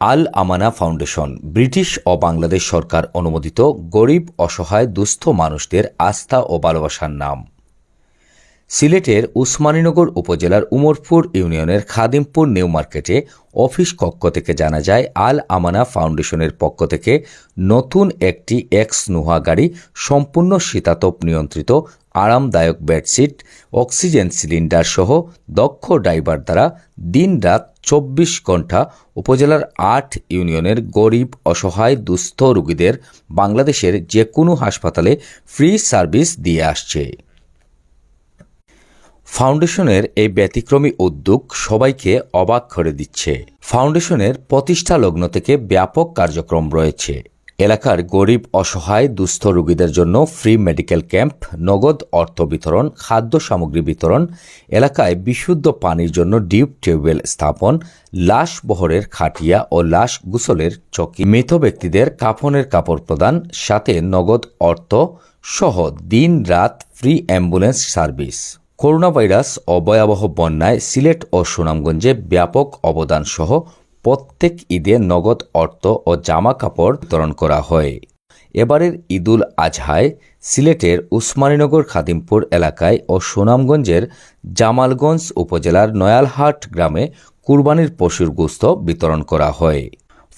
আল আমানা foundation British ও বাংলাদেশ সরকার অনুমোদিত গরিব অসহায় দুস্থ মানুষদের আস্থা ও ভালোবাসার নাম। সিলেটের উসমানীনগর উপজেলার উমরপুর ইউনিয়নের খাদিমপুর নিউ মার্কেটে অফিস কক্ষ থেকে জানা যায়, আল আমানা ফাউন্ডেশনের পক্ষ থেকে নতুন একটি এক্স নোহা গাড়ি সম্পূর্ণ শীতাতপ নিয়ন্ত্রিত আরামদায়ক বেডশিট, অক্সিজেন সিলিন্ডার সহ দক্ষ ড্রাইভার দ্বারা দিন-রাত ২৪ ঘণ্টা উপজেলার ৮ ইউনিয়নের গরিব অসহায় দুস্থ রোগীদের বাংলাদেশের যে কোনো হাসপাতালে ফ্রি সার্ভিস দিয়ে আসছে। ফাউন্ডেশনের এই ব্যতিক্রমী উদ্যোগ সবাইকে অবাক করে দিচ্ছে। ফাউন্ডেশনের প্রতিষ্ঠা লগ্ন থেকে ব্যাপক কার্যক্রম রয়েছে। এলাকার গরিব অসহায় দুস্থ রোগীদের জন্য ফ্রি মেডিকেল ক্যাম্প, নগদ অর্থ বিতরণ, খাদ্য সামগ্রী বিতরণ, এলাকায় বিশুদ্ধ পানির জন্য ডিপ টিউবওয়েল স্থাপন, লাশ বহরের খাটিয়া ও লাশ গোসলের চকি, মৃত ব্যক্তিদের কাফনের কাপড় প্রদান, সাথে নগদ অর্থ সহ দিন-রাত free ambulance service. Corona virus ও ভয়াবহ বন্যায় সিলেট ও সুনামগঞ্জে ব্যাপক অবদান সহ প্রত্যেক ঈদে নগদ অর্থ ও জামা কাপড় বিতরণ করা হয়। এবারের ঈদুল আজহায় সিলেটের উসমানীনগর খাদিমপুর এলাকায় ও সুনামগঞ্জের জামালগঞ্জ উপজেলার নয়ালহাট গ্রামে কুরবানির পশুর গোশত বিতরণ করা হয়।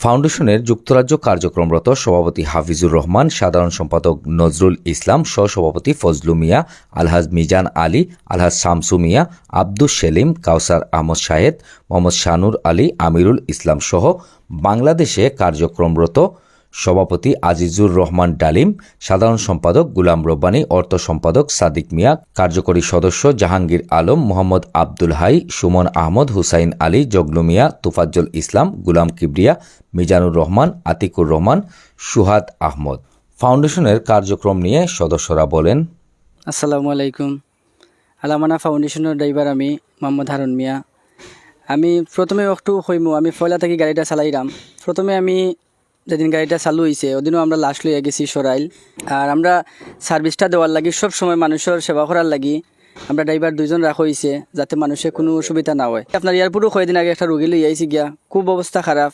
ফাউন্ডেশনের যুক্তরাজ্য কার্যক্রমরত সভাপতি হাফিজুর রহমান, সাধারণ সম্পাদক নজরুল ইসলাম, সহসভাপতি ফজলু মিয়া, আলহাজ মিজান আলী, আলহাজ শামসু মিয়া, আব্দুস সেলিম, কাউসার আহমদ শাহেদ, মোহাম্মদ শানুর আলী, আমিরুল ইসলাম সহ বাংলাদেশে কার্যক্রমরত সভাপতি আজিজুর রহমান ডালিম, সাধারণ সম্পাদক গুলাম রব্বানী, অর্থ সম্পাদক সাদিক মিয়া, কার্যকরী সদস্য জাহাঙ্গীর আলম, মোহাম্মদ আব্দুল হাই, সুমন আহমদ, হুসাইন আলী, জগলু মিয়া, তুফাজ্জল ইসলাম, গুলাম কিবরিয়া, মিজানুর রহমান, আতিকুর রহমান, সুহাদ আহমদ। ফাউন্ডেশনের কার্যক্রম নিয়ে সদস্যরা বলেন, আসসালামু আলাইকুম। আল আমানা ফাউন্ডেশনের ড্রাইভার আমি মোহাম্মদ হারুন মিয়া। আমি প্রথমে একটু হইমু, আমি ফয়লা থেকে গাড়িটা চালাইলাম। প্রথমে আমি যেদিন গাড়িটা চালু হয়েছে ওদিনও আমরা লাশ লইয়া গেছি সরাইল। আর আমরা সার্ভিসটা দেওয়ার লাগি, সব সময় মানুষের সেবা করার লাগি আমরা ড্রাইভার 2 জন রাখা হয়েছে, যাতে মানুষের কোনো অসুবিধা না হয়। আপনার এয়ারপোর্টও কয়েকদিন আগে একটা রুগী লই আইছি গিয়া, খুব অবস্থা খারাপ,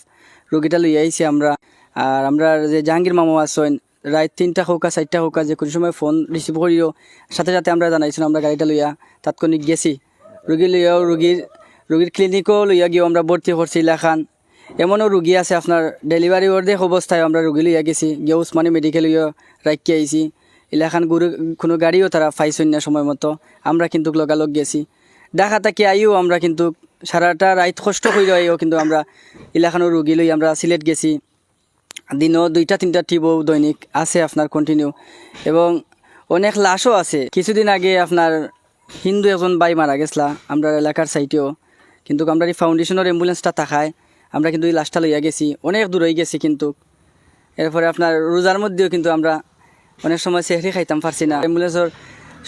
রুগীটা লই আইছি আমরা। আর আমরা যে জাহাঙ্গীর মামা আসেন, রাত 3টা হোক 4টা হোক, যে কোনো সময় ফোন রিসিভ করিও সাথে সাথে আমরা জানাইছিলাম আমরা গাড়িটা লইয়া তাৎক্ষণিক গেছি। রুগী লইয়াও রুগীর ক্লিনিকও লইয়া গিয়েও আমরা ভর্তি করছি এলাকান। এমনও রুগী আছে আপনার ডেলিভারি অর্ধেক অবস্থায় আমরা রুগী লইয়া গেছি, গিয়ে উসমানী মেডিকেল লইয়া রাখি আইছি। এলাকান কোনো গাড়িও তারা পাইছেন না সময় মতো, আমরা কিন্তু লগালগ গেছি। ঢাকা থেকে আইও আমরা কিন্তু সারাটা রাত কষ্ট করে আইও কিন্তু আমরা এলাকানোর রুগী লই আমরা সিলেট গেছি। দিনও 2-3টা টিপও দৈনিক আছে আপনার কন্টিনিউ, এবং অনেক লাশও আছে। কিছুদিন আগে আপনার হিন্দু একজন বাই মারা গেছলা আমরা এলাকার সাইটেও, কিন্তু আমরা এই ফাউন্ডেশনের অ্যাম্বুলেন্সটা থাকায় আমরা কিন্তু এই লাশটা লইয়া গেছি, অনেক দূর হয়ে গেছি। কিন্তু এরপরে আপনার রোজার মধ্যেও কিন্তু আমরা অনেক সময় সেহরি খাইতাম পারছি না। অ্যাম্বুলেন্সের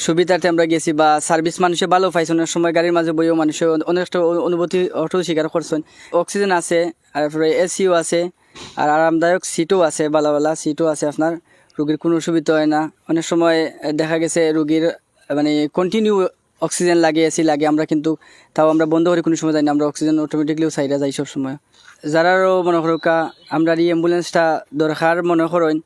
সুবিধাতে আমরা গেছি, বা সার্ভিস মানুষে ভালো পাইছে। অনেক সময় গাড়ির মাঝে বইও মানুষের অনেকটা অনুভূতি অটো স্বীকার করছেন। অক্সিজেন আছে, আর এরপরে এসিও আছে, আর আরামদায়ক সিটও আছে, ভালো ভালো সিটও আছে। আপনার রুগীর কোনো অসুবিধা হয় না। অনেক সময় দেখা গেছে রুগীর মানে কন্টিনিউ অক্সিজেন লাগে, এসি লাগে, আমরা কিন্তু তাও আমরা বন্ধ করে কোনো সময় যাই না, আমরা অক্সিজেন অটোমেটিকলিও সাইডে যাই সব সময়। যারারও মনে করুকা আমরা এই অ্যাম্বুলেন্সটা দরকার মনে করেন,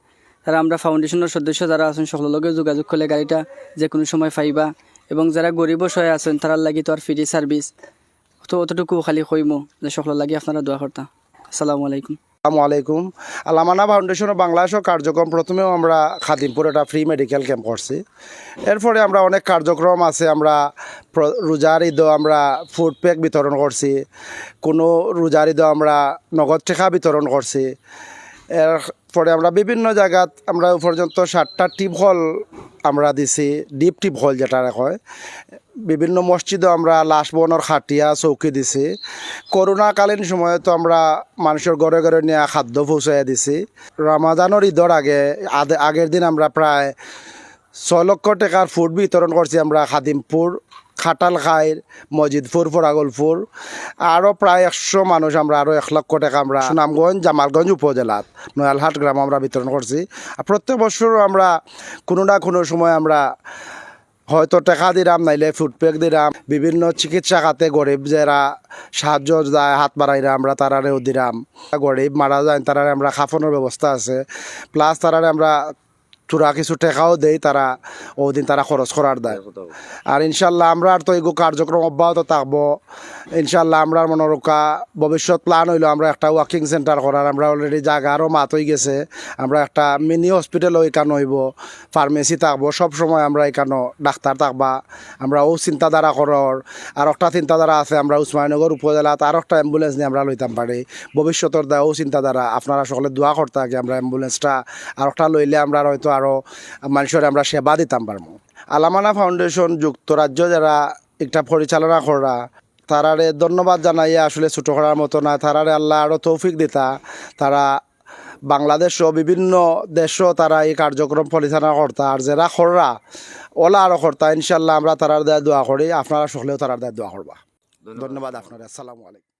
তারা আমরা ফাউন্ডেশনের সদস্য যারা আছেন সকলের লগে যোগাযোগ করলে গাড়িটা যে কোনো সময় পাইবা। এবং যারা গরিব সহায় আছেন তারার লাগি তো আর ফ্রি সার্ভিস, তো অতটুকু খালি কইমো যে সকলের লাগি আপনারা দোয়া করতা। আসসালামু আলাইকুম। আসসালামু আলাইকুম। আল আমানা ফাউন্ডেশনের বাংলাদেশের কার্যক্রম প্রথমেও আমরা খাদিমপুর একটা ফ্রি মেডিকেল ক্যাম্প করছি। এরপরে আমরা অনেক কার্যক্রম আছে। আমরা রোজার ঈদও আমরা ফুড প্যাক বিতরণ করছি, কোনো রোজার ঈদও আমরা নগদ টাকা বিতরণ করছি। এরপরে আমরা বিভিন্ন জায়গাত আমরা পর্যন্ত 7টা টিপ হল আমরা দিছি, ডিপ টিপ হল যেটা হয়। বিভিন্ন মসজিদও আমরা লাশ বহনের খাটিয়া চৌকি দিছি। করোনাকালীন সময়ে তো আমরা মানুষের ঘরে ঘরে নিয়ে খাদ্য পৌঁছাইয়া দিছি। রমাজানের ঈদের আগের দিন আমরা প্রায় 6 লক্ষ টাকার ফুড বিতরণ করছি আমরা খাদিমপুর, খাটালখাইর, মজিদপুর, ফরাগলপুর। আরও প্রায় 100 মানুষ আমরা আরও 1 লক্ষ টাকা আমরা সুনামগঞ্জ, জামালগঞ্জ উপজেলাত নয়ালহাট গ্রাম আমরা বিতরণ করছি। আর প্রত্যেক বছরও আমরা কোনো না কোনো সময় আমরা হয়তো টাকা দিলাম নাইলে ফুডপ্যাক দিলাম, বিভিন্ন চিকিৎসা খাতে গরিব যারা সাহায্য যায় হাত বাড়াইরা আমরা তারারেও দিলাম, গরিব মারা যায় তারারে আমরা খাফনের ব্যবস্থা আছে, প্লাস তারারে আমরা চূড়া কিছু টাকাও দেই, তারা ওদিন তারা খরচ করার দেয়। আর ইনশাল্লাহ আমরা আর তো এগো কার্যক্রম অব্যাহত থাকবো। ইনশাল্লাহ আমরা মনে রক্ষা ভবিষ্যৎ প্ল্যান হইলো আমরা একটা ওয়াকিং সেন্টার করার, আমরা অলরেডি জায়গা আরও মাত হয়ে গেছে, আমরা একটা মিনি হসপিটালও এখানে হইব, ফার্মেসি থাকবো, সব সময় আমরা এখানে ডাক্তার থাকবা, আমরা ও চিন্তাধারা করার। আর একটা চিন্তাধারা আছে আমরা উসমানীনগর উপজেলাত আর একটা অ্যাম্বুলেন্স নিয়ে আমরা লইতাম পারি ভবিষ্যতের দেয় ও চিন্তাধারা। আপনারা সকলে দোয়া করতে থাকি আমরা অ্যাম্বুলেন্সটা আর একটা লইলে আমরা হয়তো আরও মানুষের আমরা সেবা দিতাম পারবো। আলামানা ফাউন্ডেশন যুক্তরাজ্য যারা একটা পরিচালনা করা, তারারে ধন্যবাদ জানাইয়া আসলে ছোটো করার মতো না, তারারে আল্লাহ আরও তৌফিক দিতা। তারা বাংলাদেশও বিভিন্ন দেশও তারা এই কার্যক্রম পরিচালনা করতা, আর যারা খররা ওলা আরও করতা। ইনশাল্লাহ আমরা তারার দায় দোয়া করি, আপনারা সকলেও তারার দায় দোয়া করবা। ধন্যবাদ আপনারা। আসসালামু আলাইকুম।